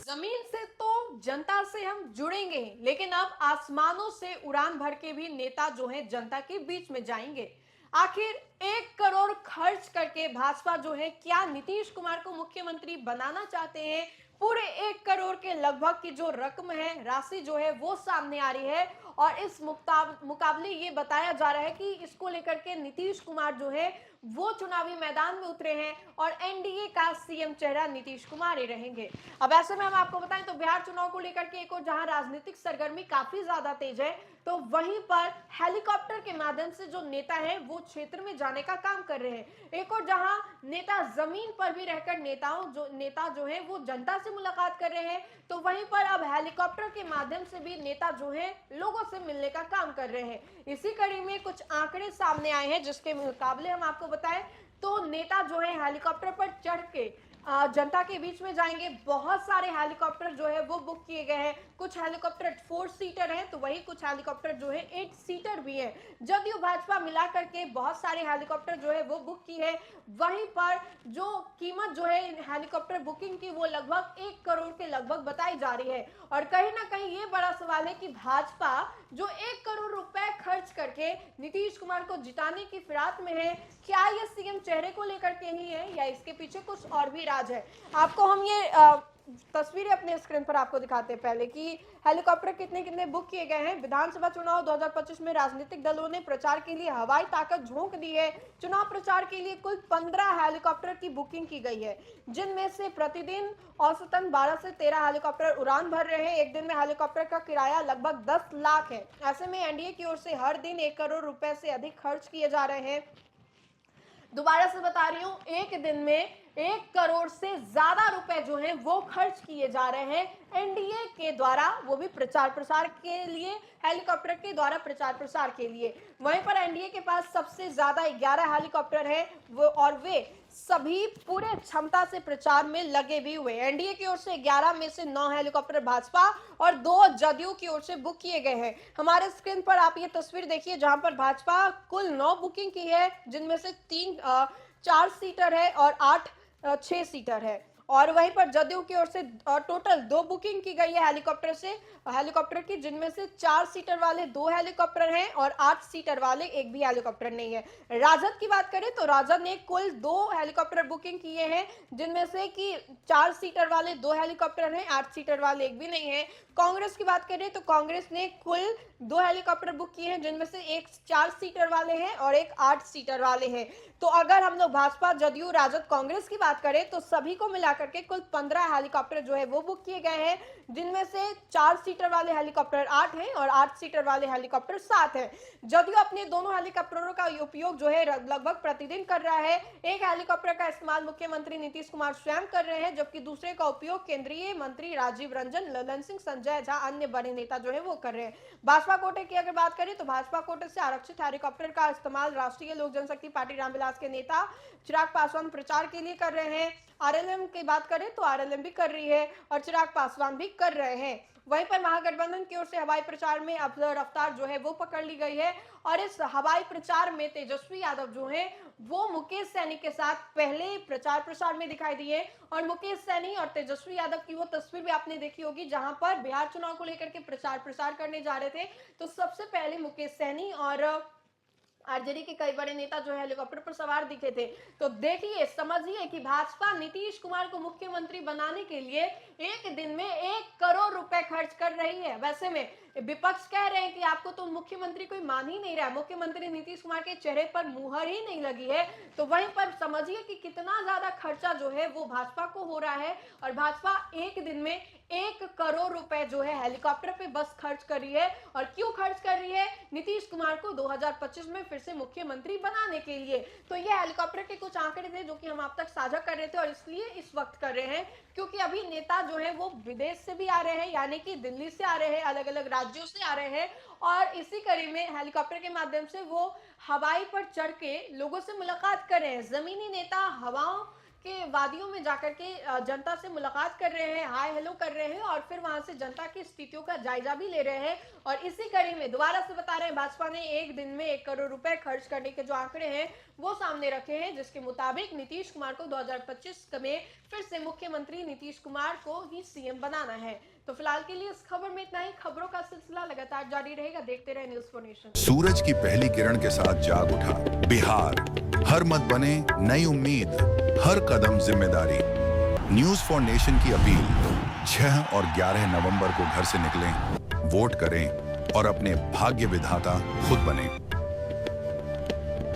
जमीन से तो जनता से हम जुड़ेंगे, लेकिन अब आसमानों से उड़ान भर के भी नेता जो है जनता के बीच में जाएंगे। आखिर 1 करोड़ खर्च करके भाजपा जो है क्या नीतीश कुमार को मुख्यमंत्री बनाना चाहते हैं? पूरे 1 करोड़ के लगभग की जो रकम है, राशि जो है वो सामने आ रही है। और इस मुकाबले ये बताया जा रहा है कि इसको लेकर के नीतीश कुमार जो है वो चुनावी मैदान में उतरे हैं और एनडीए का सीएम चेहरा नीतीश कुमार ही रहेंगे। अब ऐसे में हम आपको बताएं तो बिहार चुनाव को लेकर के एक और जहां राजनीतिक सरगर्मी काफी ज्यादा तेज है, तो वहीं पर हेलीकॉप्टर के माध्यम से जो नेता है वो क्षेत्र में जाने का काम कर रहे हैं। एक और जहां नेता जमीन पर भी रहकर नेता जो है वो जनता से मुलाकात कर रहे हैं, तो वहीं पर अब हेलीकॉप्टर के माध्यम से भी नेता जो है लोगों से मिलने का काम कर रहे हैं। इसी कड़ी में कुछ आंकड़े सामने आए हैं जिसके मुकाबले हम आपको बताएं तो नेता जो है हेलीकॉप्टर पर चढ़ के जनता के बीच में जाएंगे। बहुत सारे हेलीकॉप्टर जो है वो बुक किए गए हैं। कुछ हेलीकॉप्टर 4 सीटर हैं, तो वही कुछ हेलीकॉप्टर जो है 8 सीटर भी है। जदयू भाजपा मिला करके बहुत सारे हेलीकॉप्टर जो है वो बुक की है। वहीं पर जो कीमत जो है हेलीकॉप्टर बुकिंग की वो लगभग 1 करोड़ के लगभग बताई जा रही है। और कहीं ना कहीं ये बड़ा सवाल है कि भाजपा जो 1 करोड़ रुपए खर्च करके नीतीश कुमार को जिताने की फिराक में है, क्या ये सीएम चेहरे को लेकर के ही है या इसके पीछे कुछ और भी राज है? आपको हम ये तस्वीरें अपने स्क्रीन पर आपको दिखाते हैं पहले कि हेलीकॉप्टर कितने कितने बुक किए गए हैं। विधानसभा चुनाव 2025 में राजनीतिक दलों ने प्रचार के लिए हवाई ताकत झोंक दी है। चुनाव प्रचार के लिए कुल 15 हेलीकॉप्टर की बुकिंग की गई है, जिनमें से प्रतिदिन औसतन 12 से 13 हेलीकॉप्टर उड़ान भर रहे हैं। एक दिन में हेलीकॉप्टर का किराया लगभग 10 लाख है। ऐसे में एनडीए की ओर से हर दिन 1 करोड़ रुपए से अधिक खर्च किए जा रहे हैं। दोबारा से बता रही हूं, एक दिन में 1 करोड़ से ज्यादा रुपए जो हैं वो खर्च किए जा रहे हैं एनडीए के द्वारा, वो भी प्रचार प्रसार के लिए, हेलीकॉप्टर के द्वारा प्रचार प्रसार के लिए। वहीं पर एनडीए के पास सबसे ज्यादा 11 हेलीकॉप्टर है वो, और वे सभी पूरे क्षमता से प्रचार में लगे भी हुए। एनडीए की ओर से 11 में से 9 हेलीकॉप्टर भाजपा और 2 जदयू की ओर से बुक किए गए हैं। हमारे स्क्रीन पर आप ये तस्वीर देखिए जहां पर भाजपा कुल 9 बुकिंग की है, जिनमें से 4 सीटर है और 8 6 सीटर है। और वहीं पर जदयू की ओर से टोटल 2 बुकिंग की गई है हेलीकॉप्टर की, जिनमें से 4 सीटर वाले 2 हेलीकॉप्टर हैं और 8 सीटर वाले एक भी हेलीकॉप्टर नहीं है। राजद की बात करें तो राजद ने कुल 2 हेलीकॉप्टर बुकिंग किए हैं, जिनमें से कि 4 सीटर वाले 2 हेलीकॉप्टर हैं, 8 सीटर वाले एक भी नहीं है। कांग्रेस की बात करें तो कांग्रेस ने कुल 2 हेलीकॉप्टर बुक किए हैं, जिनमें से एक 4 सीटर वाले हैं और एक 8 सीटर वाले हैं। तो अगर हम लोग भाजपा, जदयू, राजद, कांग्रेस की बात करें तो सभी को मिलाकर के कुल 15 हेलीकॉप्टर जो है वो बुक किए गए हैं, जिनमें से 4 सीटर वाले हेलीकॉप्टर 8 हैं और 8 सीटर वाले हेलीकॉप्टर 7 हैं। जदयू अपने दोनों हेलीकॉप्टरों का उपयोग जो है लगभग प्रतिदिन कर रहा है। एक हेलीकॉप्टर का इस्तेमाल मुख्यमंत्री नीतीश कुमार स्वयं कर रहे हैं, जबकि दूसरे का उपयोग केंद्रीय मंत्री राजीव रंजन, ललन सिंह, संजय झा, अन्य बड़े नेता जो है वो कर रहे हैं। भाजपा कोटे की अगर बात करें तो भाजपा कोटे से आरक्षित हेलीकॉप्टर का इस्तेमाल राष्ट्रीय लोक जनशक्ति पार्टी रामविलास के नेता चिराग पासवान प्रचार के लिए कर रहे हैं। आरएलएम की बात करें तो आरएलएम भी कर रही है और चिराग पासवान भी कर रहे हैं। वहीं पर महागठबंधन की ओर से हवाई प्रचार में अब रफ्तार जो है वो पकड़ ली गई है और इस हवाई प्रचार में तेजस्वी यादव जो है वो मुकेश सैनी के साथ पहले प्रचार प्रसार में दिखाई दिए। और मुकेश सैनी और तेजस्वी यादव की वो तस्वीर भी आपने देखी होगी जहां पर बिहार चुनाव को लेकर के प्रचार प्रसार करने जा रहे थे, तो सबसे पहले मुकेश सैनी और आरजेडी के कई बड़े नेता जो है हेलीकॉप्टर पर सवार दिखे थे। तो देखिए, समझिए कि भाजपा नीतीश कुमार को मुख्यमंत्री बनाने के लिए एक दिन में 1 करोड़ रुपए खर्च कर रही है। वैसे में विपक्ष कह रहे हैं कि आपको तो मुख्यमंत्री कोई मान ही नहीं रहा, मुख्यमंत्री नीतीश कुमार के चेहरे पर मुहर ही नहीं लगी है। तो वहीं पर समझिए कि कितना ज्यादा खर्चा जो है वो भाजपा को हो रहा है और भाजपा एक दिन में 1 करोड़ रुपए जो है हेलीकॉप्टर पे बस खर्च कर रही है। और क्यों खर्च कर रही है? नीतीश कुमार को 2025 में फिर से मुख्यमंत्री बनाने के लिए। तो ये हेलीकॉप्टर के कुछ आंकड़े थे जो कि हम आप तक साझा कर रहे थे, और इसलिए इस वक्त कर रहे हैं क्योंकि अभी नेता जो है वो विदेश से भी आ रहे हैं, यानी कि दिल्ली से आ रहे हैं, अलग अलग राज्यों से आ रहे हैं, और इसी कड़ी में हेलीकॉप्टर के माध्यम से वो हवाई पर चढ़ के लोगों से मुलाकात कर रहे हैं। जमीनी नेता हवाओं कि वादियों में जाकर के जनता से मुलाकात कर रहे हैं, हाय हेलो कर रहे हैं और फिर वहां से जनता की स्थितियों का जायजा भी ले रहे हैं। और इसी कड़ी में दोबारा से बता रहे हैं, भाजपा ने एक दिन में 1 करोड़ रुपए खर्च करने के जो आंकड़े हैं वो सामने रखे हैं, जिसके मुताबिक नीतीश कुमार को 2025 में फिर से मुख्यमंत्री नीतीश कुमार को ही सीएम बनाना है। तो फिलहाल के लिए इस खबर में इतना ही। खबरों का सिलसिला लगातार जारी रहेगा, देखते रहे न्यूज़ फॉर नेशन। सूरज की पहली किरण के साथ जाग उठा बिहार, हर मत बने नई उम्मीद, हर कदम जिम्मेदारी। न्यूज़ फॉर नेशन की अपील, 6 और 11 नवंबर को घर से निकलें, वोट करें और अपने भाग्य विधाता खुद बने।